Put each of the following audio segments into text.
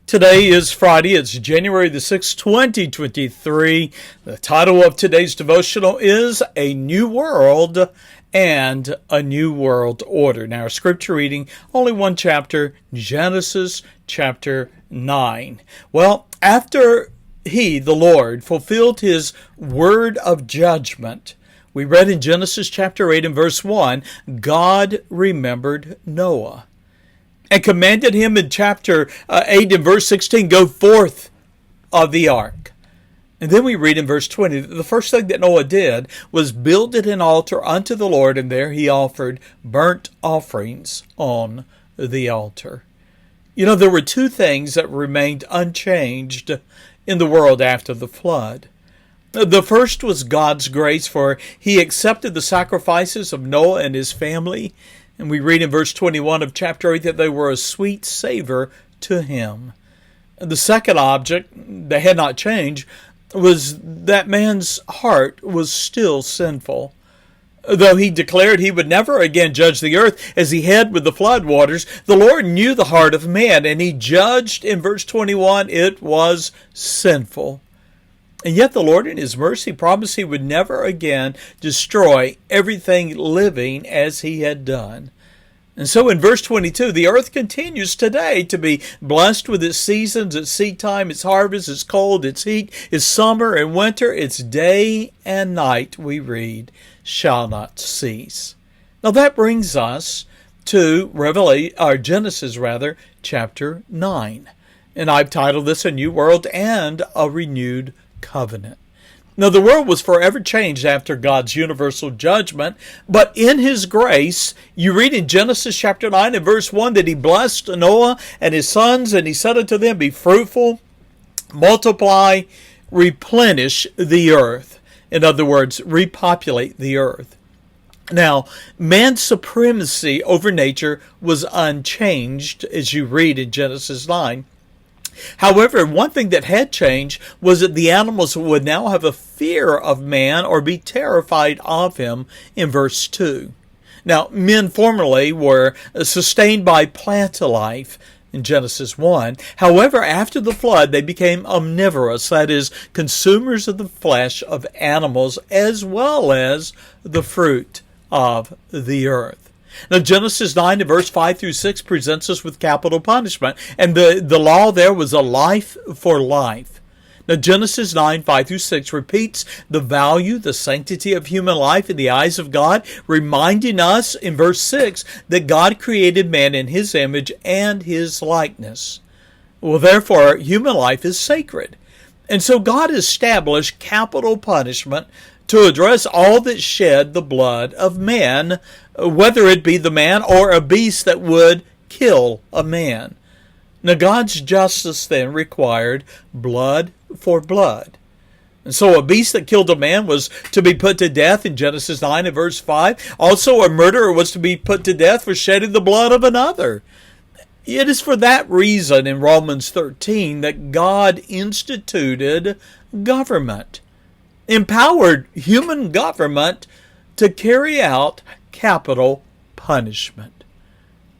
Today is Friday. It's January the 6th, 2023. The title of today's devotional is A New World and a New World Order. Now, our scripture reading, only one chapter, Genesis chapter 9. Well, after he, the Lord, fulfilled his word of judgment, we read in Genesis chapter 8 and verse 1, God remembered Noah and commanded him in chapter 8 and verse 16, go forth of the ark. And then we read in verse 20, the first thing that Noah did was builded an altar unto the Lord, and there he offered burnt offerings on the altar. You know, there were two things that remained unchanged in the world after the flood. The first was God's grace, for he accepted the sacrifices of Noah and his family. And we read in verse 21 of chapter 8 that they were a sweet savor to him. The second object that had not changed was that man's heart was still sinful. Though he declared he would never again judge the earth as he had with the flood waters, the Lord knew the heart of man, and he judged in verse 21 it was sinful. And yet the Lord in his mercy promised he would never again destroy everything living as he had done. And so in verse 22, the earth continues today to be blessed with its seasons, its seed time, its harvest, its cold, its heat, its summer and winter, its day and night, we read, shall not cease. Now that brings us to Genesis chapter 9. And I've titled this A New World and a Renewed Covenant. Now, the world was forever changed after God's universal judgment, but in his grace, you read in Genesis chapter 9 and verse 1 that he blessed Noah and his sons, and he said unto them, be fruitful, multiply, replenish the earth. In other words, repopulate the earth. Now, man's supremacy over nature was unchanged, as you read in Genesis 9. However, one thing that had changed was that the animals would now have a fear of man or be terrified of him in verse 2. Now, men formerly were sustained by plant life in Genesis 1. However, after the flood, they became omnivorous, that is, consumers of the flesh of animals as well as the fruit of the earth. Now, Genesis 9 and verse 5 through 6 presents us with capital punishment, and the law there was a life for life. Now, Genesis 9, 5 through 6 repeats the value, the sanctity of human life in the eyes of God, reminding us in verse 6 that God created man in his image and his likeness. Well, therefore, human life is sacred. And so God established capital punishment to address all that shed the blood of man, whether it be the man or a beast that would kill a man. Now, God's justice then required blood for blood. And so a beast that killed a man was to be put to death in Genesis 9 and verse 5. Also, a murderer was to be put to death for shedding the blood of another. It is for that reason in Romans 13 that God instituted government, empowered human government to carry out capital punishment.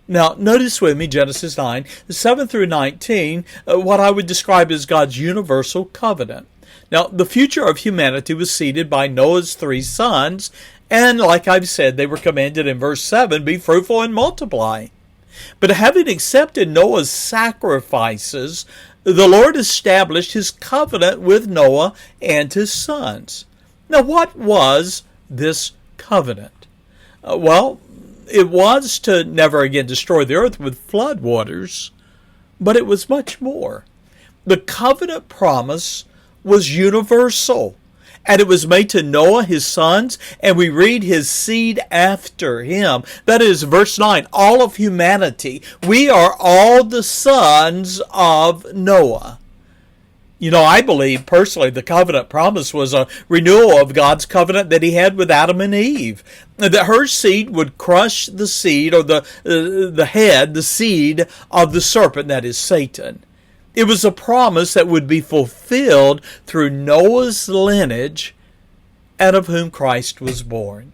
Now, notice with me Genesis 9, 7 through 19, what I would describe as God's universal covenant. Now, the future of humanity was seeded by Noah's 3 sons, and like I've said, they were commanded in verse 7, be fruitful and multiply. But having accepted Noah's sacrifices, the Lord established his covenant with Noah and his sons. Now, what was this covenant? Well, it was to never again destroy the earth with flood waters, but it was much more. The covenant promise was universal, and it was made to Noah, his sons, and we read his seed after him. That is, verse 9, all of humanity. We are all the sons of Noah. You know, I believe personally the covenant promise was a renewal of God's covenant that he had with Adam and Eve. That her seed would crush the seed, or the head, the seed of the serpent, that is Satan. It was a promise that would be fulfilled through Noah's lineage, and of whom Christ was born.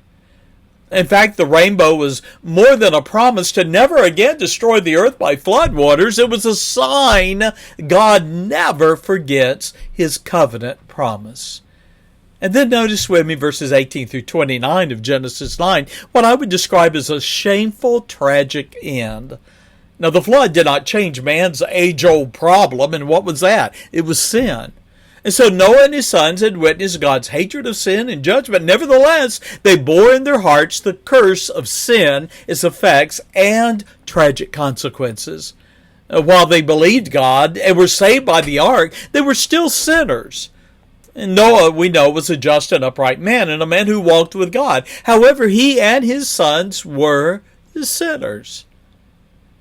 In fact, the rainbow was more than a promise to never again destroy the earth by floodwaters. It was a sign God never forgets his covenant promise. And then notice with me verses 18 through 29 of Genesis 9, what I would describe as a shameful, tragic end. Now, the flood did not change man's age-old problem, and what was that? It was sin. And so Noah and his sons had witnessed God's hatred of sin and judgment. Nevertheless, they bore in their hearts the curse of sin, its effects, and tragic consequences. While they believed God and were saved by the ark, they were still sinners. And Noah, we know, was a just and upright man and a man who walked with God. However, he and his sons were sinners.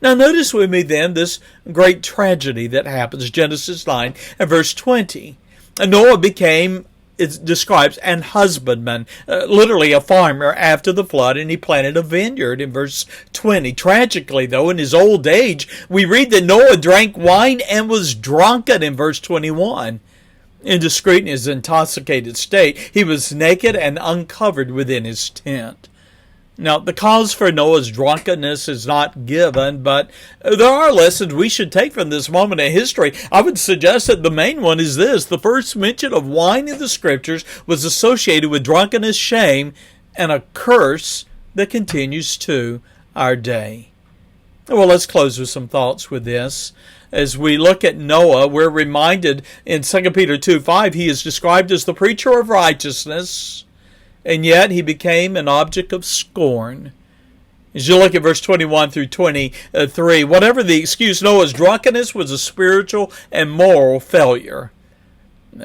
Now notice with me then this great tragedy that happens, Genesis 9 and verse 20. And Noah became, it describes, an husbandman, literally a farmer after the flood, and he planted a vineyard in verse 20. Tragically, though, in his old age, we read that Noah drank wine and was drunken in verse 21. Indiscreet in his intoxicated state, he was naked and uncovered within his tent. Now, the cause for Noah's drunkenness is not given, but there are lessons we should take from this moment in history. I would suggest that the main one is this. The first mention of wine in the Scriptures was associated with drunkenness, shame, and a curse that continues to our day. Well, let's close with some thoughts with this. As we look at Noah, we're reminded in 2 Peter 2:5, he is described as the preacher of righteousness, and yet he became an object of scorn. As you look at verse 21 through 23, whatever the excuse, Noah's drunkenness was a spiritual and moral failure.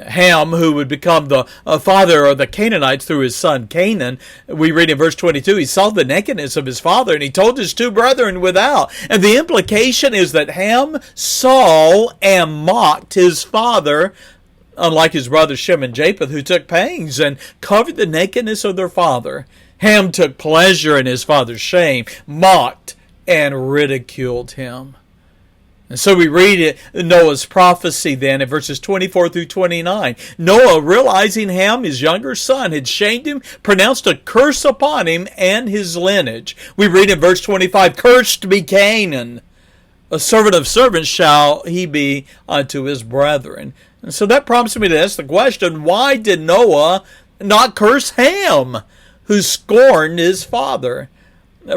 Ham, who would become the father of the Canaanites through his son Canaan, we read in verse 22, he saw the nakedness of his father, and he told his two brethren without. And the implication is that Ham saw and mocked his father, unlike his brothers Shem and Japheth, who took pains and covered the nakedness of their father. Ham took pleasure in his father's shame, mocked and ridiculed him. And so we read it, Noah's prophecy then in verses 24 through 29. Noah, realizing Ham, his younger son, had shamed him, pronounced a curse upon him and his lineage. We read in verse 25, cursed be Canaan. A servant of servants shall he be unto his brethren. And so that prompts me to ask the question, why did Noah not curse Ham, who scorned his father?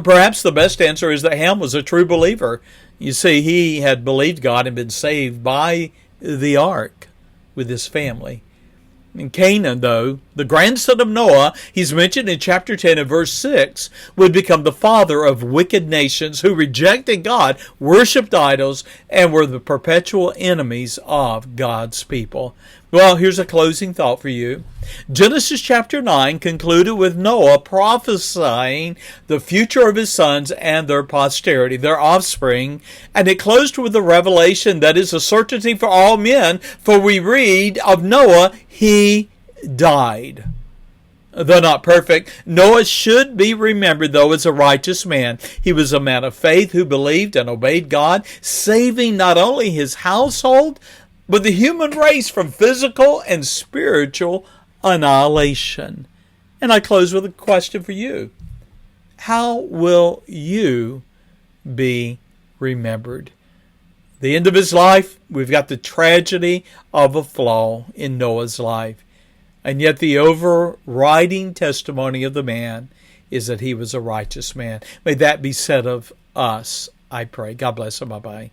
Perhaps the best answer is that Ham was a true believer. You see, he had believed God and been saved by the ark with his family. And Canaan, though, the grandson of Noah, he's mentioned in chapter 10 and verse 6, would become the father of wicked nations who rejected God, worshipped idols, and were the perpetual enemies of God's people. Well, here's a closing thought for you. Genesis chapter 9 concluded with Noah prophesying the future of his sons and their posterity, their offspring, and it closed with a revelation that is a certainty for all men, for we read of Noah, he died. Though not perfect, Noah should be remembered, though, as a righteous man. He was a man of faith who believed and obeyed God, saving not only his household, but the human race from physical and spiritual annihilation. And I close with a question for you. How will you be remembered? The end of his life, we've got the tragedy of a flaw in Noah's life. And yet the overriding testimony of the man is that he was a righteous man. May that be said of us, I pray. God bless him. Bye-bye.